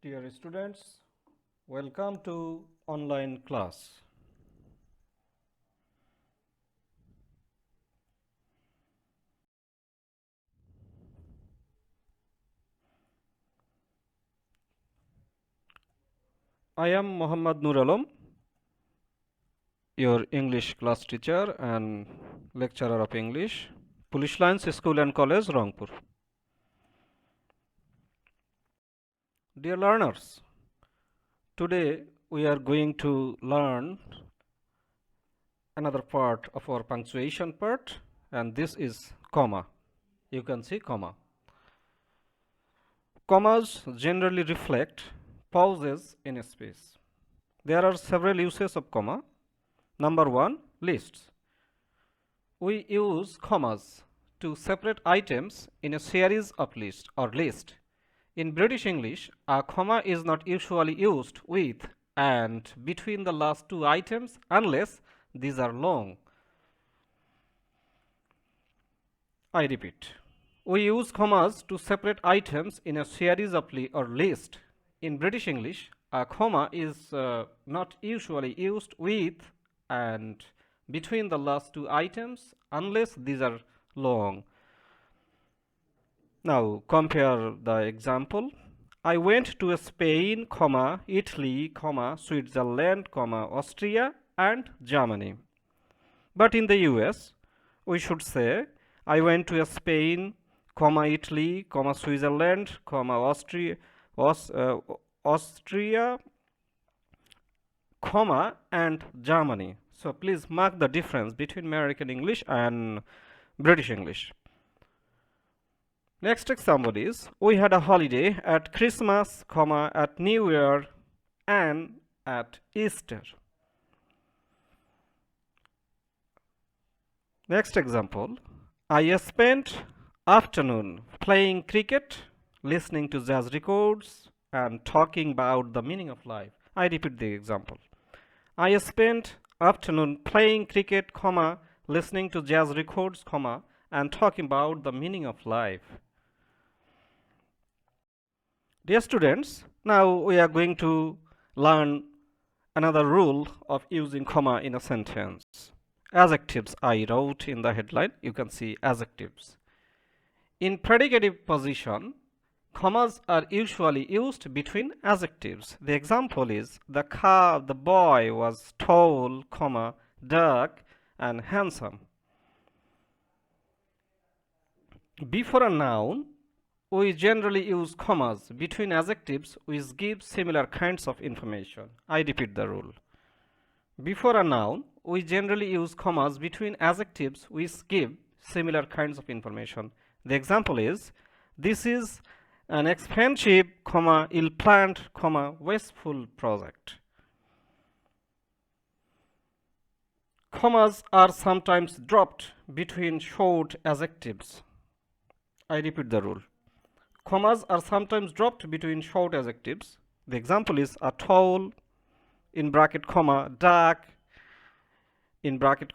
Dear students, welcome to online class. I am Muhammad Nur Alam, your English class teacher and lecturer of English, Police Lines School and College, Rangpur. Dear learners, today we are going to learn another part of our punctuation part, and this is comma. You can see comma. Commas generally reflect pauses in a space. There are several uses of comma. Number one, lists. We use commas to separate items in a series of lists or list. In British English, a comma is not usually used with and between the last two items unless these are long. I repeat. We use commas to separate items in a series of or list. In British English, a comma is not usually used with and between the last two items unless these are long. Now compare the example. I went to Spain, Italy, Switzerland, Austria and Germany. But in the US, we should say I went to Spain, Italy, Switzerland, Austria, and Germany. So please mark the difference between American English and British English. Next example is, we had a holiday at Christmas, at New Year and at Easter. Next example, I spent afternoon playing cricket, listening to jazz records and talking about the meaning of life. I repeat the example. I spent afternoon playing cricket, listening to jazz records, and talking about the meaning of life. Dear students, now we are going to learn another rule of using comma in a sentence. Adjectives I wrote in the headline. You can see adjectives. In predicative position, commas are usually used between adjectives. The example is, the boy was tall, dark and handsome. Before a noun, we generally use commas between adjectives which give similar kinds of information. I repeat the rule. Before a noun, we generally use commas between adjectives which give similar kinds of information. The example is, this is an expensive, ill-planned, wasteful project. Commas are sometimes dropped between short adjectives. I repeat the rule. Commas are sometimes dropped between short adjectives. The example is, a tall, in bracket, dark, in bracket,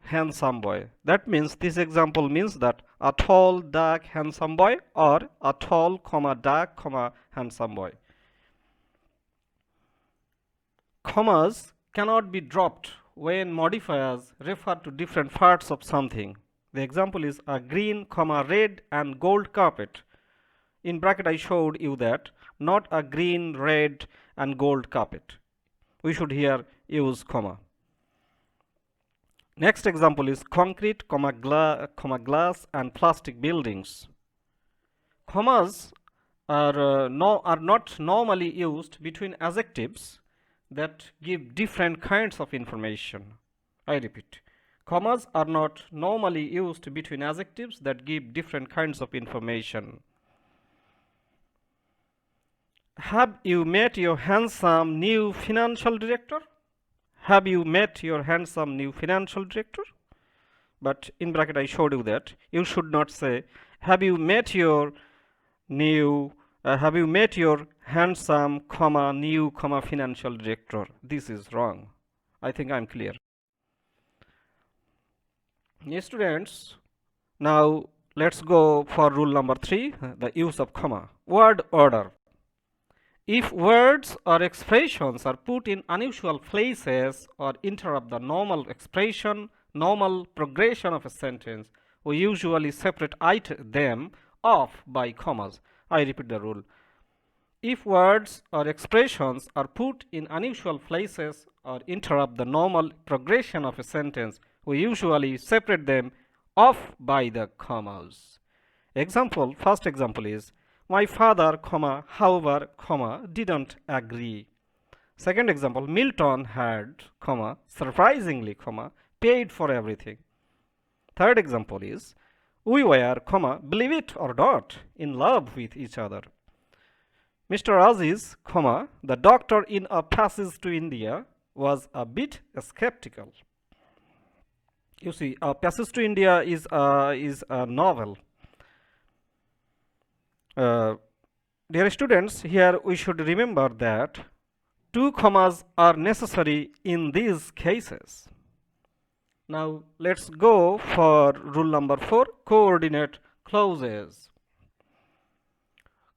handsome boy. That means, this example means that a tall, dark, handsome boy or a tall, dark, handsome boy. Commas cannot be dropped when modifiers refer to different parts of something. The example is, a green, red and gold carpet. In bracket, I showed you that not a green, red and gold carpet. We should here use comma. Next example is, concrete, glass and plastic buildings. Commas are not normally used between adjectives that give different kinds of information. I repeat. Commas are not normally used between adjectives that give different kinds of information. Have you met your handsome new financial director? Have you met your handsome new financial director? But in bracket, I showed you that you should not say, have you met your handsome, new, financial director? This is wrong. I think I'm clear. Yes, students, now let's go for rule number 3, the use of comma. Word order. If words or expressions are put in unusual places or interrupt the normal expression, normal progression of a sentence, we usually separate them off by commas. I repeat the rule. If words or expressions are put in unusual places or interrupt the normal progression of a sentence, we usually separate them off by the commas. Example, first example is, my father, however, didn't agree. Second example, Milton had, surprisingly, paid for everything. Third example is, we were, believe it or not, in love with each other. Mr. Aziz, the doctor in A Passage to India, was a bit skeptical. You see, A Passage to India is a novel. Dear students, here we should remember that two commas are necessary in these cases. Now let's go for rule number 4, coordinate clauses.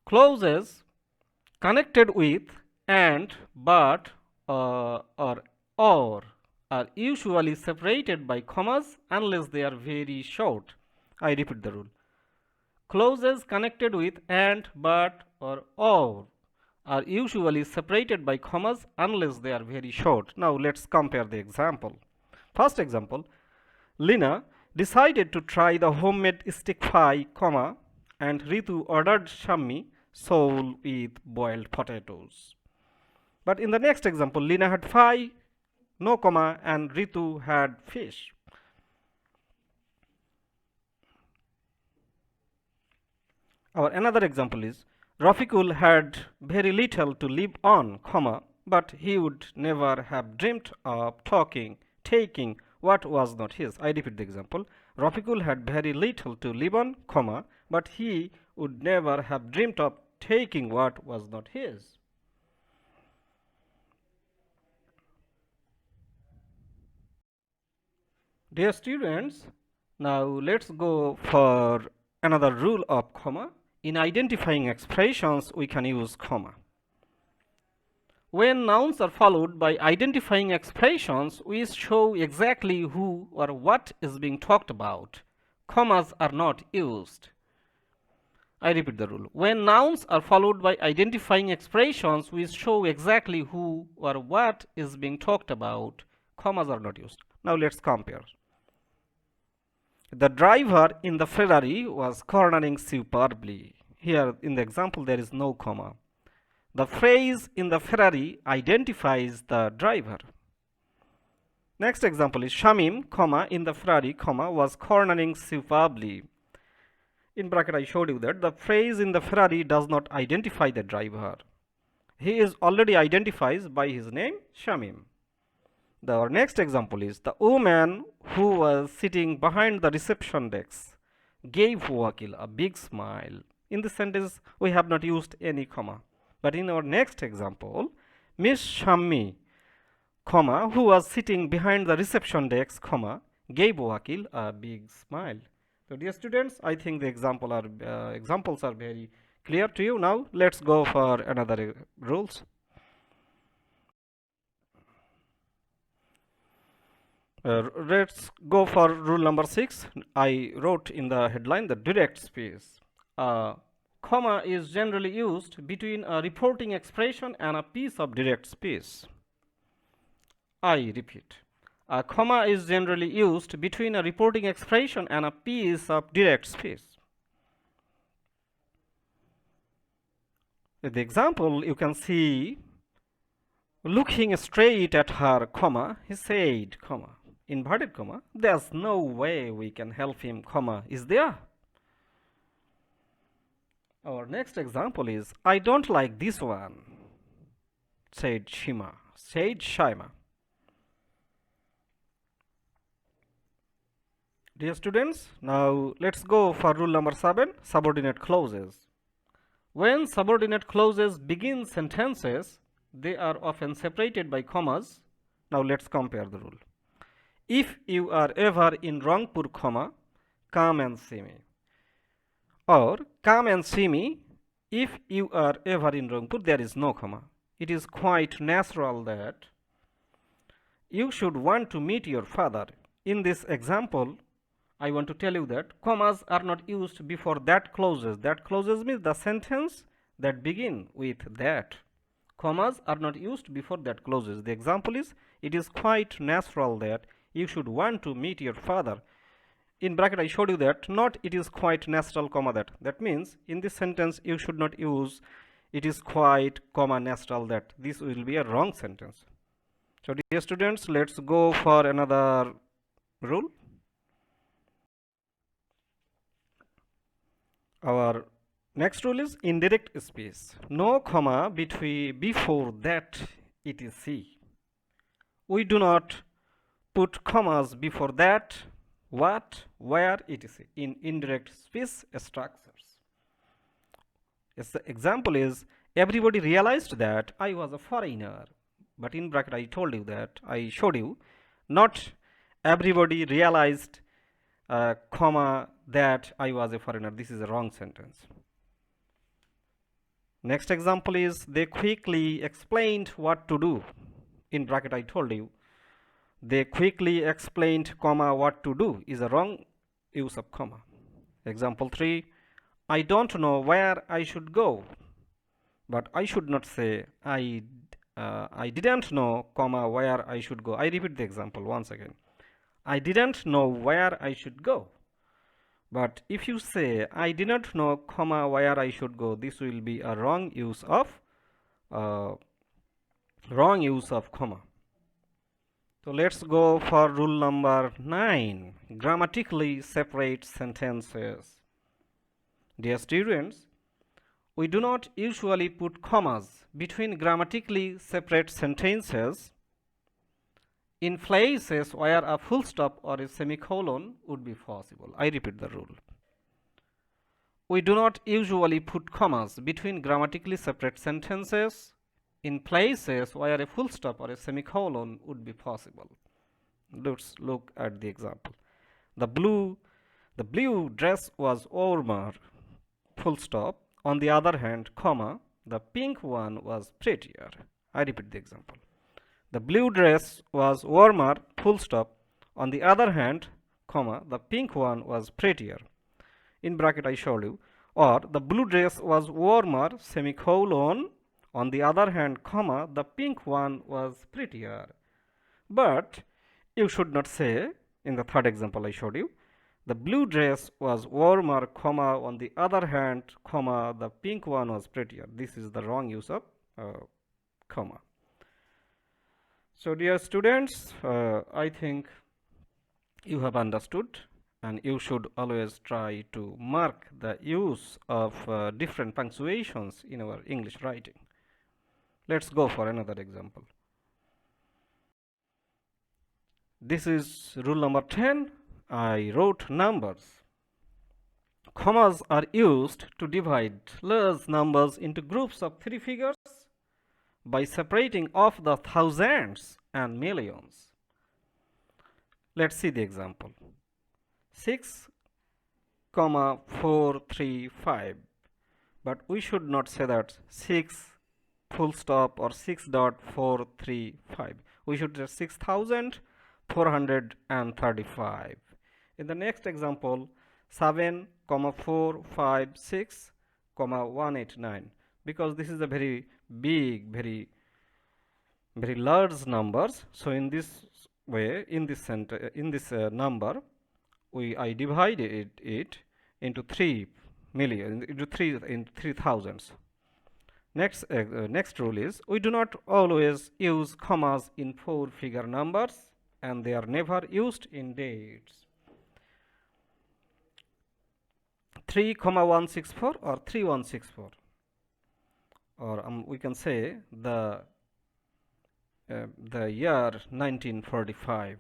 Clauses connected with and, but, or are usually separated by commas unless they are very short. I repeat the rule. Clauses connected with and, but, or are usually separated by commas unless they are very short. Now let's compare the example. First example, Lina decided to try the homemade stick pie, and Ritu ordered shammi, sole with boiled potatoes. But in the next example, Lina had pie, no comma, and Ritu had fish. Our another example is, Rafikul had very little to live on, but he would never have dreamt of taking what was not his. I repeat the example. Rafikul had very little to live on, but he would never have dreamt of taking what was not his. Dear students, now let's go for another rule of comma. In identifying expressions, we can use comma. When nouns are followed by identifying expressions, we show exactly who or what is being talked about. Commas are not used. I repeat the rule. When nouns are followed by identifying expressions, we show exactly who or what is being talked about. Commas are not used. Now let's compare. The driver in the Ferrari was cornering superbly. Here in the example there is no comma. The phrase in the Ferrari identifies the driver. Next example is Shamim, in the Ferrari, was cornering superbly. In bracket I showed you that the phrase in the Ferrari does not identify the driver. He is already identified by his name Shamim. Our next example is, the woman who was sitting behind the reception desk gave Wakil a big smile. In this sentence, we have not used any comma. But in our next example, Miss Shammi, who was sitting behind the reception desk, gave Wakil a big smile. So dear students, I think the examples are very clear to you. Now let's go for another rules. Let's go for rule number 6. I wrote in the headline the direct space. Comma is generally used between a reporting expression and a piece of direct space. I repeat. A comma is generally used between a reporting expression and a piece of direct space. In the example, you can see, looking straight at her, he said, inverted comma, there's no way we can help him, is there? Our next example is, I don't like this one, said Shaima. Dear students, now let's go for rule number 7, subordinate clauses. When subordinate clauses begin sentences, they are often separated by commas. Now let's compare the rule. If you are ever in Rangpur, come and see me. Or come and see me if you are ever in Rangpur, there is no comma. It is quite natural that you should want to meet your father. In this example, I want to tell you that commas are not used before that clauses. That clauses means the sentence that begin with that. Commas are not used before that clauses. The example is, it is quite natural that you should want to meet your father. In bracket I showed you that not it is quite natural comma that. That means in this sentence you should not use it is quite comma natural that. This will be a wrong sentence. So dear students, let's go for another rule. Our next rule is indirect speech. No comma before that etc. We do not put commas before that, what, where, etc. in indirect speech structures. Yes, the example is, everybody realized that I was a foreigner. But in bracket I told you that, I showed you, not everybody realized comma that I was a foreigner. This is a wrong sentence. Next example is, they quickly explained what to do. In bracket I told you, they quickly explained comma what to do is a wrong use of comma. Example 3, I don't know where I should go. But I should not say I didn't know comma where I should go. I repeat the example once again. I didn't know where I should go. But if you say I didn't know comma where I should go, this will be a wrong use of comma. So let's go for rule number 9, grammatically separate sentences. Dear students, we do not usually put commas between grammatically separate sentences in places where a full stop or a semicolon would be possible. I repeat the rule. We do not usually put commas between grammatically separate sentences in places where a full stop or a semicolon would be possible. Let's look at the example. The blue dress was warmer, full stop. On the other hand, comma, the pink one was prettier. I repeat the example. The blue dress was warmer, full stop. On the other hand, comma, the pink one was prettier. In bracket I showed you. Or the blue dress was warmer, semicolon. On the other hand, comma, the pink one was prettier. But you should not say, in the third example I showed you, the blue dress was warmer, comma, on the other hand, comma, the pink one was prettier. This is the wrong use of comma. So dear students, I think you have understood, and you should always try to mark the use of different punctuations in our English writing. Let's go for another example. This is rule number 10. I wrote numbers. Commas are used to divide large numbers into groups of 3 figures by separating off the thousands and millions. Let's see the example. 6,435. But we should not say that 6 full stop or 6.435. We should say 6,435. In the next example, 7,456,189, because this is a very big, very large numbers. So in this way, in this number, I divided it into 3 million, into 3 thousands. Next rule is, we do not always use commas in 4-figure numbers, and they are never used in dates. 3,164 or 3164, or we can say the year 1945.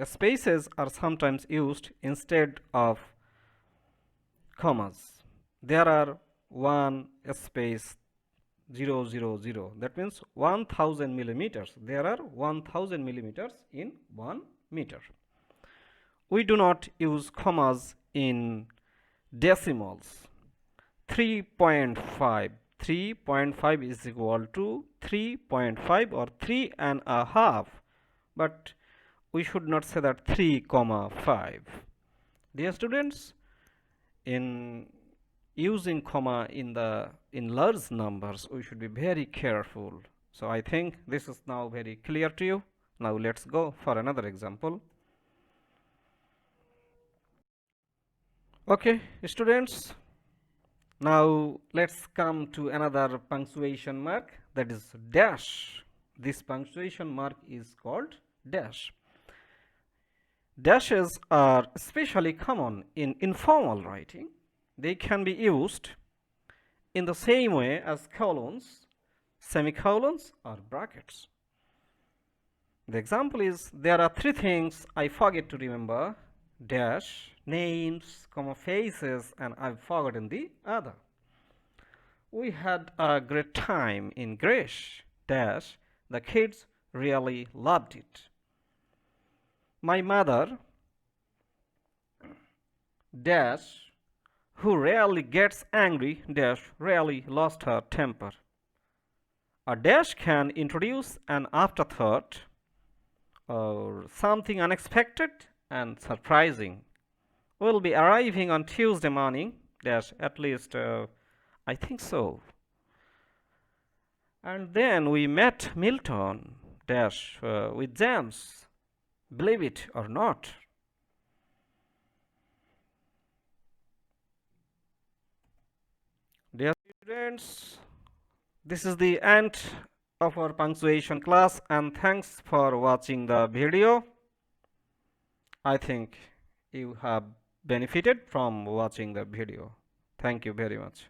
Spaces are sometimes used instead of commas. There are 1 space 000. That means 1000 millimeters. There are 1000 millimeters in 1 meter. We do not use commas in decimals. 3.5. 3.5 is equal to 3.5 or 3.5, but we should not say that 3,5. Dear students, in using comma in large numbers, we should be very careful. So I think this is now very clear to you. Now let's go for another example. Okay, students, now let's come to another punctuation mark, that is dash. This punctuation mark is called dash. Dashes are especially common in informal writing. They can be used in the same way as colons, semicolons, or brackets. The example is, there are three things I forget to remember, dash, names, comma, faces, and I've forgotten the other. We had a great time in Greece, dash, the kids really loved it. My mother, dash, who rarely gets angry, dash, rarely lost her temper. A dash can introduce an afterthought or something unexpected and surprising. We'll be arriving on Tuesday morning, dash, at least I think so. And then we met Milton, dash, with James, believe it or not. Dear students, this is the end of our punctuation class, and thanks for watching the video. I think you have benefited from watching the video. Thank you very much.